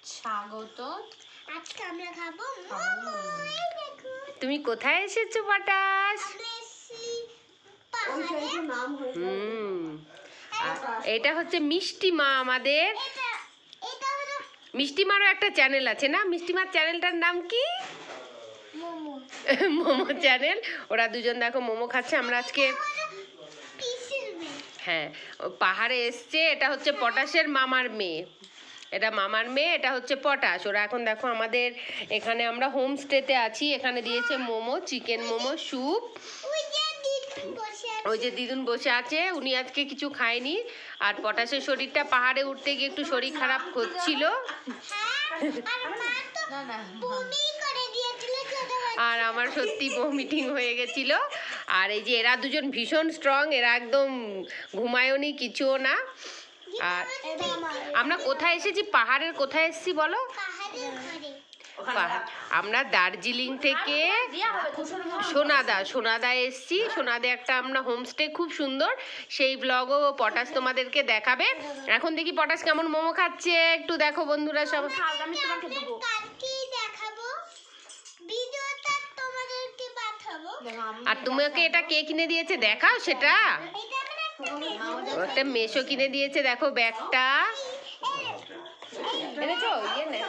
স্বাগত। আজকে আমরা খাবো মোমো। এই দেখো। তুমি কোথায় এসেছো পটাশ? আমরা এসেছি পাহাড়ে। এটা হচ্ছে মিষ্টি মা আমাদের। এটা হলো মিষ্টি মারও একটা চ্যানেল আছে না? মিষ্টি মার চ্যানেলটার নাম কি? মোমো। মোমো চ্যানেল। ওরা দুজন দেখো মোমো খাচ্ছে। আমরা আজকে পিসির মেয়ে। হ্যাঁ পাহাড়ে এসছে। এটা হচ্ছে পটাশের মামার মেয়ে। এটা মামার মেয়ে, এটা হচ্ছে পটাশ। ওরা এখন দেখো আমাদের এখানে আমরা হোমস্টেতে আছি। এখানে দিয়েছে মোমো, চিকেন মোমো, স্যুপ। ওই যে দিদুন বসে আছে। ওই যে দিদুন বসে আছে, উনি আজকে কিছু খায়নি। আর পটাশের শরীরটা পাহাড়ে উঠতে গিয়ে একটু শরীর খারাপ করছিল। আর মা তো না না বমি করে দিয়েছিল ছোটবেলায়। আর আমার সত্যি ভমিটিং হয়ে গেছিল। আর এই যে এরা দুজন ভীষণ স্ট্রং, এরা একদম ঘুমায়নি কিছুও না। আর আমরা কোথায় এসেছি? পাহাড়ের কোথায় এসেছি বলো? পাহাড়ের ঘরে। আমরা দার্জিলিং থেকে সোনাদা এসছি। সোনাদা একটা আমরা হোমস্টে, খুব সুন্দর। সেই ব্লগও পটাশ তোমাদেরকে দেখাবে। এখন দেখি পটাশ কেমন মোমো খাচ্ছে, একটু দেখো বন্ধুরা সব। কালকেই দেখাবো। ভিডিওটা তোমাদেরকে পাঠাবো। আর তোমাকে এটা কে কিনে দিয়েছে দেখাও সেটা। এটা মানে একটা একটা মেশো কিনে দিয়েছে, দেখো ব্যাগটা। এই- এনেছো? ইয়ে নে।